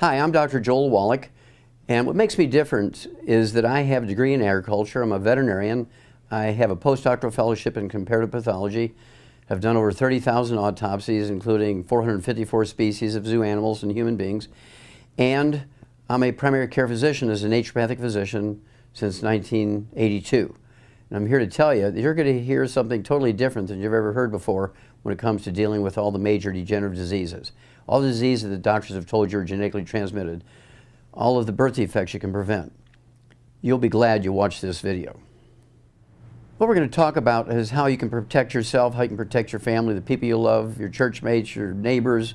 Hi, I'm Dr. Joel Wallach, and what makes me different is that I have a degree in agriculture. I'm a veterinarian. I have a postdoctoral fellowship in comparative pathology. I've done over 30,000 autopsies, including 454 species of zoo animals and human beings. And I'm a primary care physician as a naturopathic physician since 1982. And I'm here to tell you that you're going to hear something totally different than you've ever heard before when it comes to dealing with all the major degenerative diseases. All the diseases that doctors have told you are genetically transmitted, all of the birth defects you can prevent. You'll be glad you watched this video. What we're going to talk about is how you can protect yourself, how you can protect your family, the people you love, your church mates, your neighbors,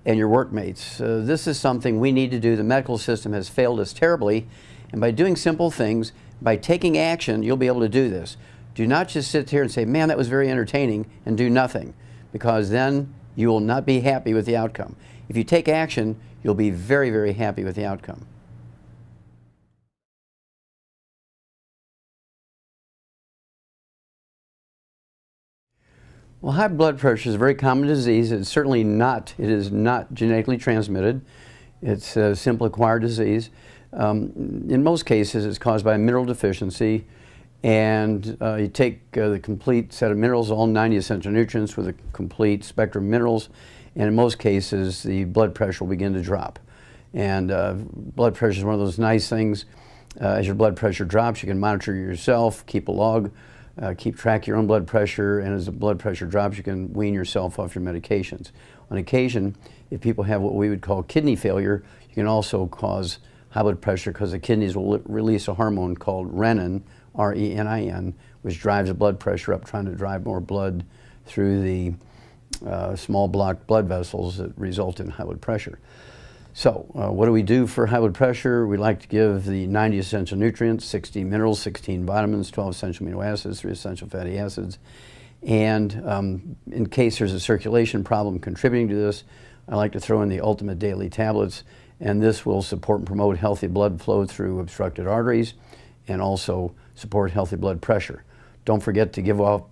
and your workmates. This is something we need to do. The medical system has failed us terribly, and by doing simple things, by taking action, you'll be able to do this. Do not just sit here and say, man, that was very entertaining, and do nothing, because then you will not be happy with the outcome. If you take action, you'll be very, very happy with the outcome. Well, high blood pressure is a very common disease. It is not genetically transmitted. It's a simple acquired disease. In most cases, it's caused by a mineral deficiency, and you take the complete set of minerals, all 90 essential nutrients with a complete spectrum of minerals, and in most cases, the blood pressure will begin to drop. And blood pressure is one of those nice things. As your blood pressure drops, you can monitor yourself, keep a log, keep track of your own blood pressure, and as the blood pressure drops, you can wean yourself off your medications. On occasion, if people have what we would call kidney failure, you can also cause high blood pressure because the kidneys will release a hormone called renin, R-E-N-I-N, which drives the blood pressure up, trying to drive more blood through the small blocked blood vessels that result in high blood pressure. So what do we do for high blood pressure? We like to give the 90 essential nutrients, 60 minerals, 16 vitamins, 12 essential amino acids, 3 essential fatty acids. And in case there's a circulation problem contributing to this, I like to throw in the Ultimate Daily Tablets, and this will support and promote healthy blood flow through obstructed arteries and also support healthy blood pressure. Don't forget to give up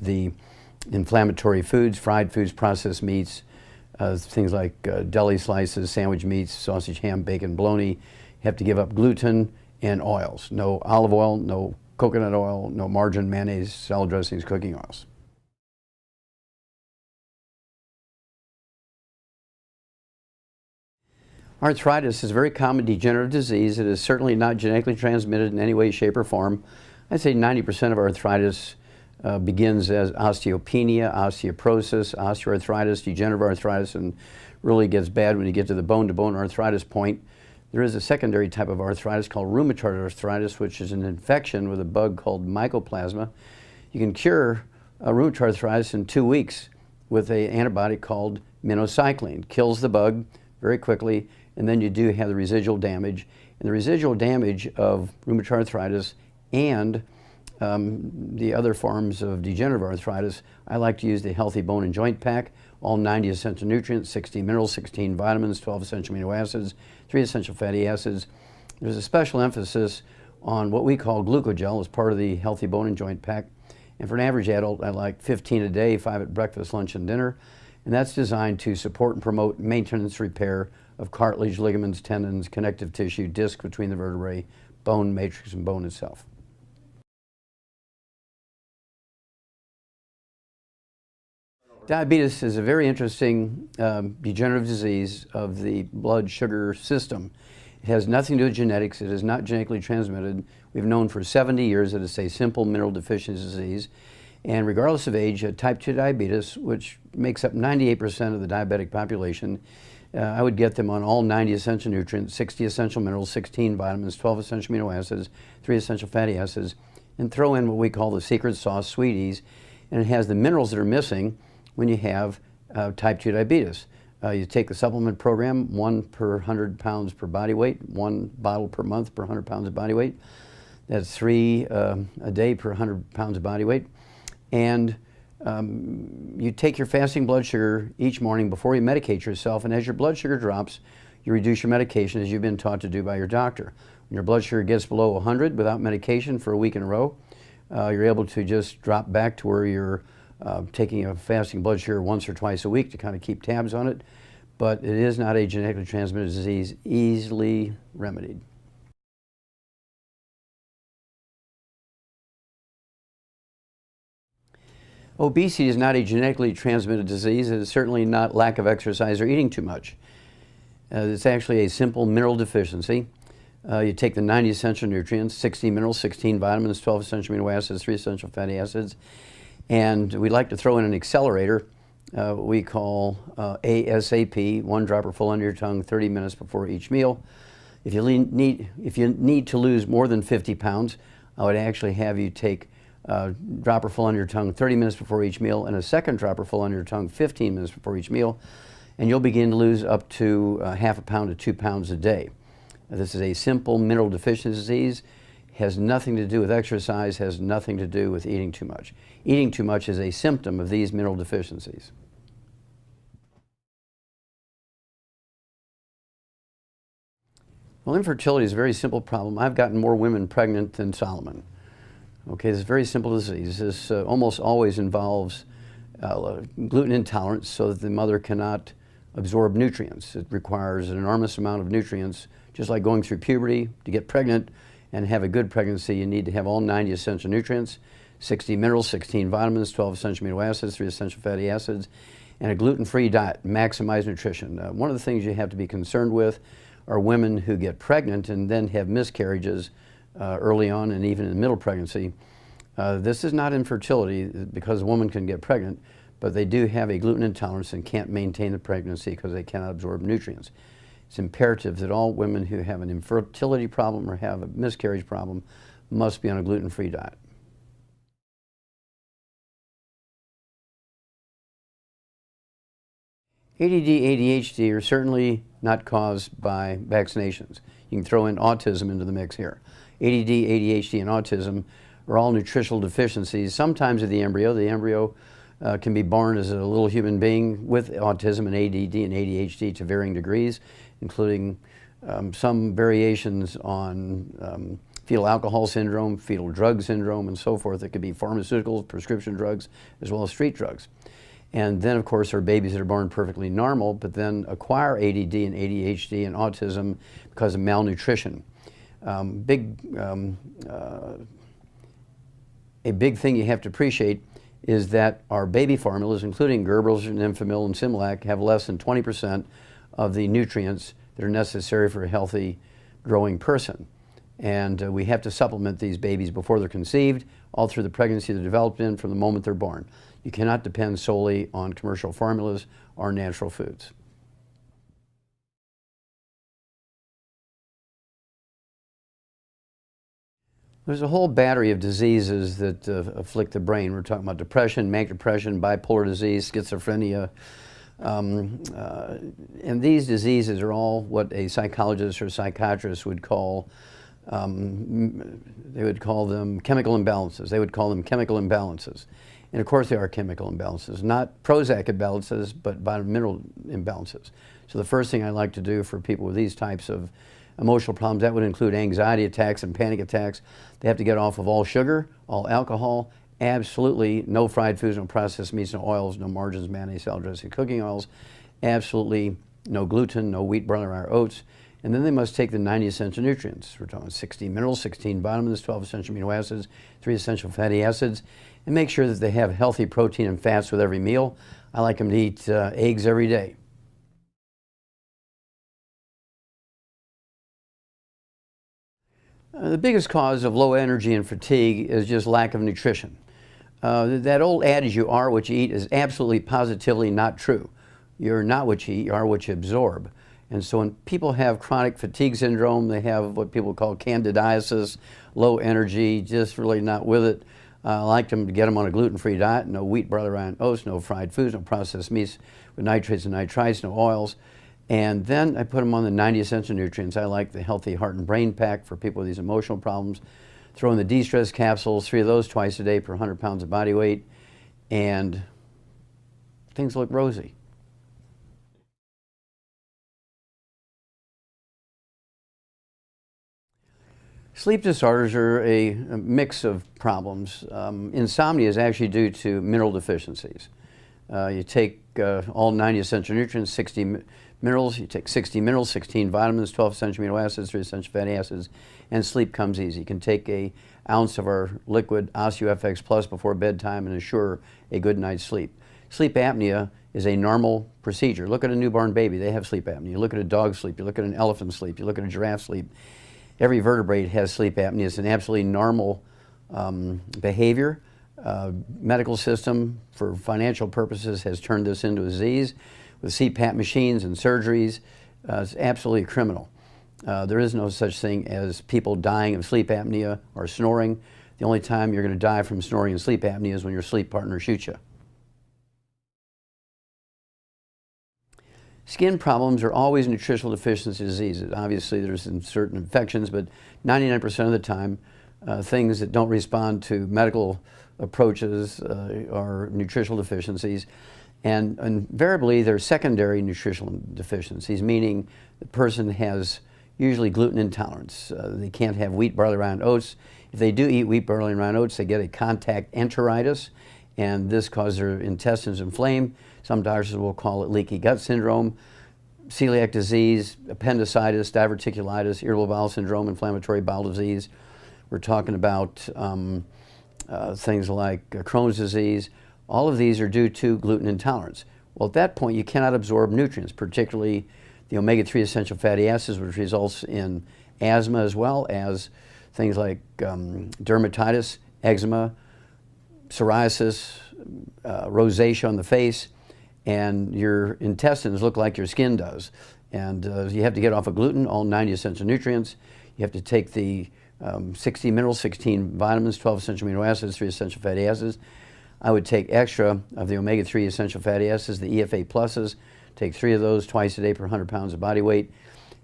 the inflammatory foods, fried foods, processed meats, things like deli slices, sandwich meats, sausage, ham, bacon, bologna. You have to give up gluten and oils. No olive oil, no coconut oil, no margarine, mayonnaise, salad dressings, cooking oils. Arthritis is a very common degenerative disease. It is certainly not genetically transmitted in any way, shape, or form. I'd say 90% of arthritis begins as osteopenia, osteoporosis, osteoarthritis, degenerative arthritis, and really gets bad when you get to the bone-to-bone arthritis point. There is a secondary type of arthritis called rheumatoid arthritis, which is an infection with a bug called mycoplasma. You can cure rheumatoid arthritis in 2 weeks with an antibiotic called minocycline. Kills the bug very quickly, and then you do have the residual damage. And the residual damage of rheumatoid arthritis and the other forms of degenerative arthritis, I like to use the Healthy Bone and Joint Pack, all 90 essential nutrients, 60 minerals, 16 vitamins, 12 essential amino acids, 3 essential fatty acids. There's a special emphasis on what we call glucogel as part of the Healthy Bone and Joint Pack. And for an average adult, I like 15 a day, 5 at breakfast, lunch, and dinner. And that's designed to support and promote maintenance repair of cartilage, ligaments, tendons, connective tissue, disc between the vertebrae, bone matrix, and bone itself. Diabetes is a very interesting degenerative disease of the blood sugar system. It has nothing to do with genetics. It is not genetically transmitted. We've known for 70 years that it's a simple mineral deficiency disease. And regardless of age, type 2 diabetes, which makes up 98% of the diabetic population, I would get them on all 90 essential nutrients, 60 essential minerals, 16 vitamins, 12 essential amino acids, 3 essential fatty acids, and throw in what we call the secret sauce, Sweeties, and it has the minerals that are missing when you have type 2 diabetes. You take the supplement program, 1 per 100 pounds per body weight, 1 bottle per month per 100 pounds of body weight. That's 3 a day per 100 pounds of body weight. And you take your fasting blood sugar each morning before you medicate yourself, and as your blood sugar drops, you reduce your medication as you've been taught to do by your doctor. When your blood sugar gets below 100 without medication for a week in a row, you're able to just drop back to where you're taking a fasting blood sugar once or twice a week to kind of keep tabs on it. but it is not a genetically transmitted disease easily remedied. Obesity is not a genetically transmitted disease. It is certainly not lack of exercise or eating too much. It's actually a simple mineral deficiency. You take the 90 essential nutrients, 60 minerals, 16 vitamins, 12 essential amino acids, 3 essential fatty acids, and we'd like to throw in an accelerator we call ASAP, 1 dropper full under your tongue 30 minutes before each meal. If you need to lose more than 50 pounds, I would actually have you take dropper full under your tongue 30 minutes before each meal and a second dropper full under your tongue 15 minutes before each meal, and you'll begin to lose up to half a pound to 2 pounds a day. This is a simple mineral deficiency disease, has nothing to do with exercise, has nothing to do with eating too much. Eating too much is a symptom of these mineral deficiencies. Well, infertility is a very simple problem. I've gotten more women pregnant than Solomon. Okay, it's a very simple disease. This almost always involves gluten intolerance, so that the mother cannot absorb nutrients. It requires an enormous amount of nutrients, just like going through puberty. To get pregnant and have a good pregnancy, you need to have all 90 essential nutrients, 60 minerals, 16 vitamins, 12 essential amino acids, 3 essential fatty acids, and a gluten-free diet, maximize nutrition. One of the things you have to be concerned with are women who get pregnant and then have miscarriages early on and even in middle pregnancy. This is not infertility because a woman can get pregnant, but they do have a gluten intolerance and can't maintain the pregnancy because they cannot absorb nutrients. It's imperative that all women who have an infertility problem or have a miscarriage problem must be on a gluten-free diet. ADD, ADHD are certainly not caused by vaccinations. You can throw in autism into the mix here. ADD, ADHD, and autism are all nutritional deficiencies, sometimes of the embryo. The embryo can be born as a little human being with autism and ADD and ADHD to varying degrees, including some variations on fetal alcohol syndrome, fetal drug syndrome, and so forth. It could be pharmaceuticals, prescription drugs, as well as street drugs. And then, of course, there are babies that are born perfectly normal, but then acquire ADD and ADHD and autism because of malnutrition. A big thing you have to appreciate is that our baby formulas, including Gerber's and Enfamil and Similac, have less than 20% of the nutrients that are necessary for a healthy growing person. And we have to supplement these babies before they're conceived, all through the pregnancy they're developed in, from the moment they're born. You cannot depend solely on commercial formulas or natural foods. There's a whole battery of diseases that afflict the brain. We're talking about depression, manic depression, bipolar disease, schizophrenia. And these diseases are all what a psychologist or psychiatrist would call, they would call them chemical imbalances. They would call them chemical imbalances. And of course they are chemical imbalances, not Prozac imbalances, but mineral imbalances. So the first thing I like to do for people with these types of emotional problems, that would include anxiety attacks and panic attacks. They have to get off of all sugar, all alcohol, absolutely no fried foods, no processed meats, no oils, no margarines, mayonnaise, salad dressing, cooking oils, absolutely no gluten, no wheat, barley, rye, or oats. And then they must take the 90 essential nutrients. We're talking 16 minerals, 16 vitamins, 12 essential amino acids, 3 essential fatty acids, and make sure that they have healthy protein and fats with every meal. I like them to eat eggs every day. The biggest cause of low energy and fatigue is just lack of nutrition. That old adage, you are what you eat, is absolutely positively not true. You're not what you eat, you are what you absorb. And so when people have chronic fatigue syndrome, they have what people call candidiasis, low energy, just really not with it. I like them to get them on a gluten-free diet, no wheat, barley, rye, and oats, no fried foods, no processed meats with nitrates and nitrites, no oils. And then I put them on the 90 essential nutrients. I like the Healthy Heart and Brain Pack for people with these emotional problems. Throw in the de-stress capsules, 3 of those twice a day per 100 pounds of body weight, and things look rosy. Sleep disorders are a mix of problems. Insomnia is actually due to mineral deficiencies. You take all 90 essential nutrients, 60 minerals, you take 60 minerals, 16 vitamins, 12 essential amino acids, 3 essential fatty acids, and sleep comes easy. You can take an ounce of our liquid OsteoFX Plus before bedtime and ensure a good night's sleep. Sleep apnea is a normal procedure. Look at a newborn baby, they have sleep apnea. You look at a dog's sleep, you look at an elephant's sleep, you look at a giraffe's sleep. Every vertebrate has sleep apnea. It's an absolutely normal behavior. Medical system, for financial purposes, has turned this into a disease with CPAP machines and surgeries. It's absolutely criminal. There is no such thing as people dying of sleep apnea or snoring. The only time you're going to die from snoring and sleep apnea is when your sleep partner shoots you. Skin problems are always nutritional deficiency diseases. Obviously, there's certain infections, but 99% of the time, things that don't respond to medical approaches are nutritional deficiencies. And invariably, they're secondary nutritional deficiencies, meaning the person has usually gluten intolerance. They can't have wheat, barley, rye, and oats. If they do eat wheat, barley, and rye, and oats, they get a contact enteritis, and this causes their intestines inflame. Some doctors will call it leaky gut syndrome, celiac disease, appendicitis, diverticulitis, irritable bowel syndrome, inflammatory bowel disease. We're talking about things like Crohn's disease. All of these are due to gluten intolerance. Well, at that point, you cannot absorb nutrients, particularly the omega-3 essential fatty acids, which results in asthma, as well as things like dermatitis, eczema, psoriasis, rosacea on the face, and your intestines look like your skin does. And you have to get off of gluten, all 90 essential nutrients. You have to take the 60 minerals, 16 vitamins, 12 essential amino acids, 3 essential fatty acids. I would take extra of the omega-3 essential fatty acids, the EFA pluses, take 3 of those twice a day per 100 pounds of body weight.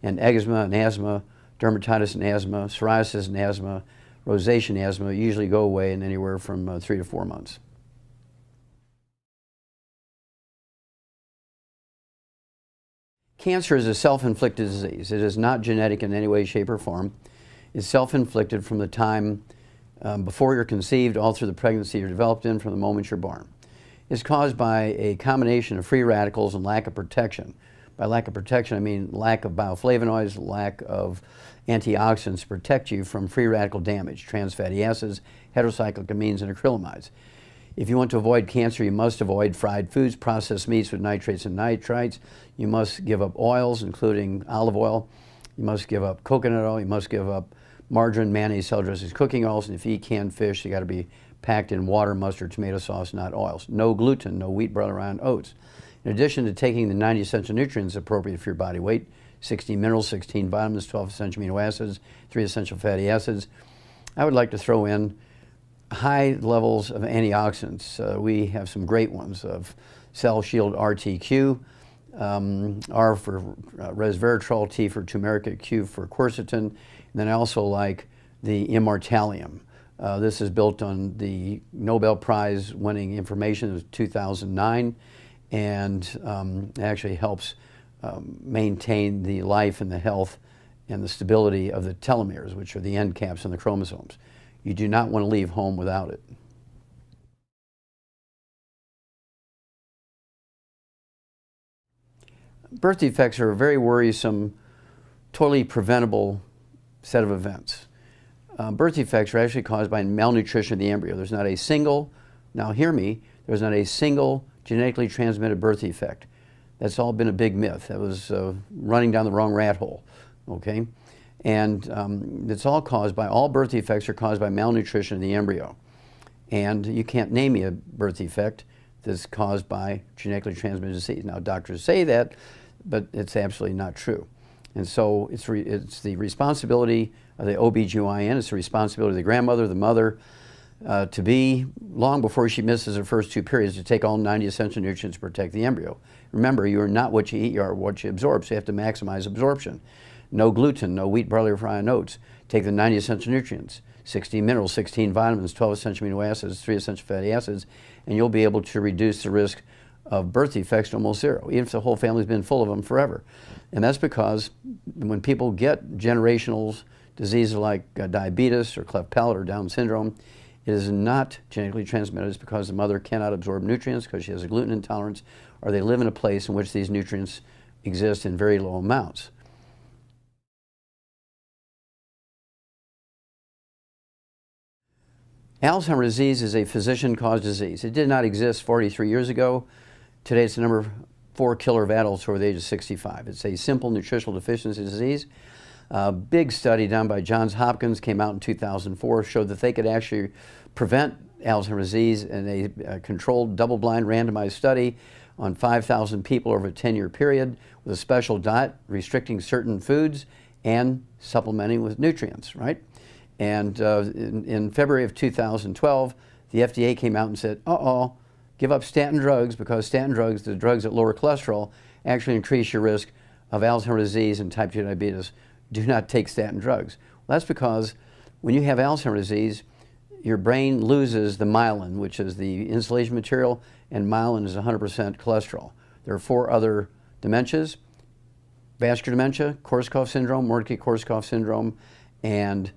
And eczema and asthma, dermatitis and asthma, psoriasis and asthma, rosacea and asthma usually go away in anywhere from 3 to 4 months. Cancer is a self-inflicted disease. It is not genetic in any way, shape, or form. It's self-inflicted from the time before you're conceived, all through the pregnancy you're developed in, from the moment you're born. It's caused by a combination of free radicals and lack of protection. By lack of protection, I mean lack of bioflavonoids, lack of antioxidants to protect you from free radical damage, trans fatty acids, heterocyclic amines, and acrylamides. If you want to avoid cancer, you must avoid fried foods, processed meats with nitrates and nitrites. You must give up oils, including olive oil. You must give up coconut oil. You must give up margarine, mayonnaise, salad dressings, cooking oils. And if you eat canned fish, they got to be packed in water, mustard, tomato sauce, not oils. No gluten, no wheat, barley, rye, and oats. In addition to taking the 90 essential nutrients appropriate for your body weight, 60 minerals, 16 vitamins, 12 essential amino acids, 3 essential fatty acids, I would like to throw in high levels of antioxidants. We have some great ones of Cell Shield RTQ, R for resveratrol, T for turmeric, Q for quercetin, and then I also like the Immortalium. This is built on the Nobel Prize winning information of 2009, and it actually helps maintain the life and the health and the stability of the telomeres, which are the end caps on the chromosomes. You do not want to leave home without it. Birth defects are a very worrisome, totally preventable set of events. Birth defects are actually caused by malnutrition of the embryo. There's not a single, now hear me, there's not a single genetically transmitted birth defect. That's all been a big myth. That was running down the wrong rat hole, okay? And it's all caused by, all birth defects are caused by malnutrition of the embryo. And you can't name me a birth defect that's caused by genetically transmitted disease. Now, doctors say that, but it's absolutely not true. And so it's the responsibility of the OBGYN, it's the responsibility of the grandmother, the mother, to be, long before she misses her first 2 periods, to take all 90 essential nutrients to protect the embryo. Remember, you are not what you eat, you are what you absorb, so you have to maximize absorption. No gluten, no wheat, barley, rye, and oats. Take the 90 essential nutrients, 16 minerals, 16 vitamins, 12 essential amino acids, 3 essential fatty acids, and you'll be able to reduce the risk of birth defects to almost zero, even if the whole family's been full of them forever. And that's because when people get generational diseases like diabetes or cleft palate or Down syndrome, It is not genetically transmitted. It's because the mother cannot absorb nutrients because she has a gluten intolerance, or they live in a place in which these nutrients exist in very low amounts. Alzheimer's disease is a physician-caused disease. It did not exist 43 years ago. Today it's the number 4 killer of adults over the age of 65. It's a simple nutritional deficiency disease. A big study done by Johns Hopkins came out in 2004 showed that they could actually prevent Alzheimer's disease in a controlled double-blind randomized study on 5,000 people over a 10-year period with a special diet, restricting certain foods and supplementing with nutrients, right? And in February of 2012, the FDA came out and said, give up statin drugs, because statin drugs, the drugs that lower cholesterol, actually increase your risk of Alzheimer's disease and type 2 diabetes. Do not take statin drugs. Well, that's because when you have Alzheimer's disease, your brain loses the myelin, which is the insulation material, and myelin is 100% cholesterol. There are 4 other dementias: vascular dementia, Korsakoff syndrome, Mordecai-Korsakoff syndrome, and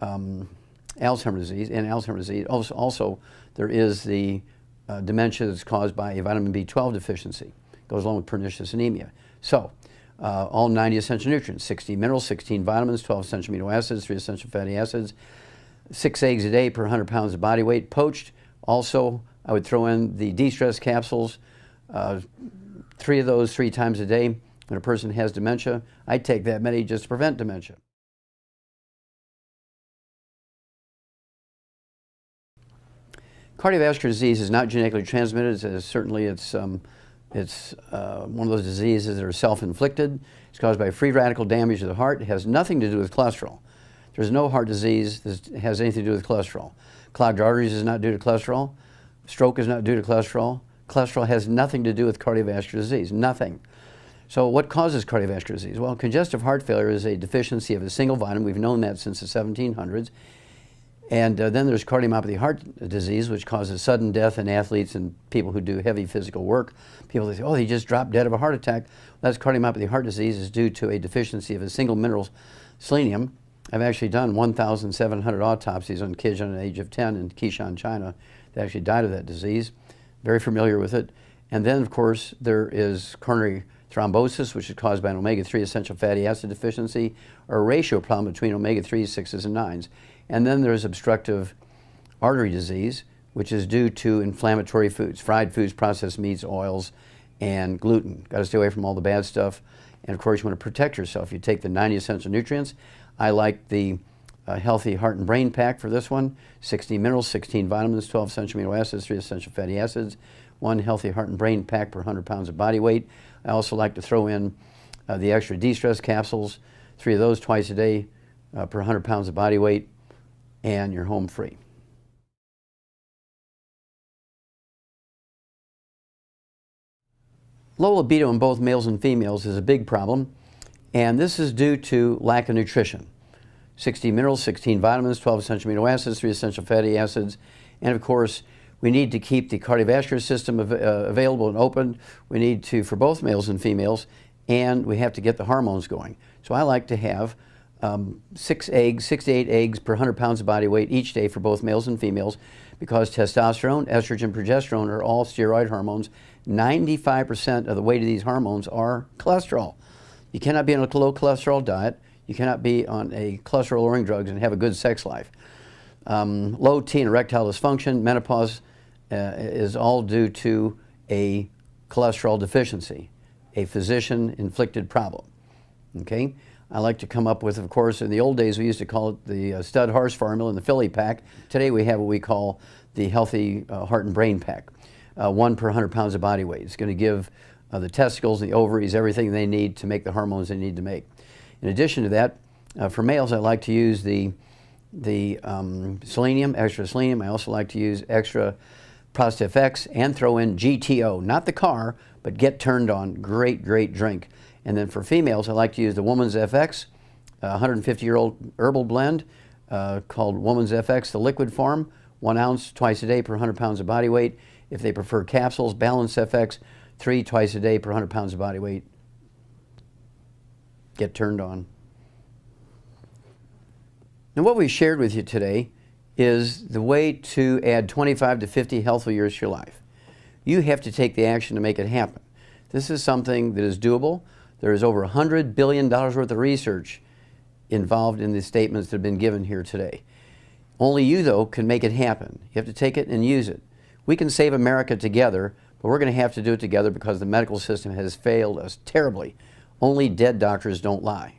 Alzheimer's disease. And Alzheimer's disease, also there is the dementia that's caused by a vitamin B12 deficiency. Goes along with pernicious anemia. So, all 90 essential nutrients: 60 minerals, 16 vitamins, 12 essential amino acids, 3 essential fatty acids, 6 eggs a day per 100 pounds of body weight. Poached, also, I would throw in the de-stress capsules, 3 of those 3 times a day. When a person has dementia, I take that many just to prevent dementia. Cardiovascular disease is not genetically transmitted. Certainly it's one of those diseases that are self-inflicted. It's caused by free radical damage to the heart. It has nothing to do with cholesterol. There's no heart disease that has anything to do with cholesterol. Clogged arteries is not due to cholesterol. Stroke is not due to cholesterol. Cholesterol has nothing to do with cardiovascular disease, nothing. So what causes cardiovascular disease? Well, congestive heart failure is a deficiency of a single vitamin. We've known that since the 1700s. And then there's cardiomyopathy heart disease, which causes sudden death in athletes and people who do heavy physical work. People say, oh, he just dropped dead of a heart attack. Well, that's cardiomyopathy heart disease is due to a deficiency of a single mineral, selenium. I've actually done 1,700 autopsies on kids under the age of 10 in Qishan, China, that actually died of that disease. Very familiar with it. And then, of course, there is coronary thrombosis, which is caused by an omega-3 essential fatty acid deficiency, or a ratio problem between omega-3s, 6s, and 9s. And then there's obstructive artery disease, which is due to inflammatory foods, fried foods, processed meats, oils, and gluten. Got to stay away from all the bad stuff. And of course, you want to protect yourself. You take the 90 essential nutrients. I like the Healthy Heart and Brain Pack for this one: 60 minerals, 16 vitamins, 12 essential amino acids, 3 essential fatty acids, 1 Healthy Heart and Brain Pack per 100 pounds of body weight. I also like to throw in the extra de-stress capsules, 3 of those twice a day per 100 pounds of body weight, and you're home free. Low libido in both males and females is a big problem, and this is due to lack of nutrition. 60 minerals, 16 vitamins, 12 essential amino acids, 3 essential fatty acids, and of course, we need to keep the cardiovascular system available and open. We need to, for both males and females, and we have to get the hormones going. So I like to have 6 to 8 eggs per 100 pounds of body weight each day for both males and females, because testosterone, estrogen, progesterone are all steroid hormones. 95% of the weight of these hormones are cholesterol. You cannot be on a low cholesterol diet. You cannot be on a cholesterol-lowering drugs and have a good sex life. Low T and erectile dysfunction, menopause is all due to a cholesterol deficiency, a physician-inflicted problem. Okay? I like to come up with, of course, in the old days we used to call it the stud horse formula and the filly pack. Today we have what we call the Healthy Heart and Brain Pack, 1 per 100 pounds of body weight. It's going to give the testicles, the ovaries, everything they need to make the hormones they need to make. In addition to that, for males, I like to use the selenium, extra selenium. I also like to use extra Prostate FX and throw in GTO, not the car, but Get Turned On. Great, great drink. And then for females, I like to use the Woman's FX, a 150-year-old herbal blend called Woman's FX, the liquid form, 1 ounce twice a day per 100 pounds of body weight. If they prefer capsules, Balance FX, 3 twice a day per 100 pounds of body weight. Get Turned On. Now what we shared with you today is the way to add 25 to 50 healthy years to your life. You have to take the action to make it happen. This is something that is doable. There is over $100 billion worth of research involved in the statements that have been given here today. Only you, though, can make it happen. You have to take it and use it. We can save America together, but we're going to have to do it together because the medical system has failed us terribly. Only dead doctors don't lie.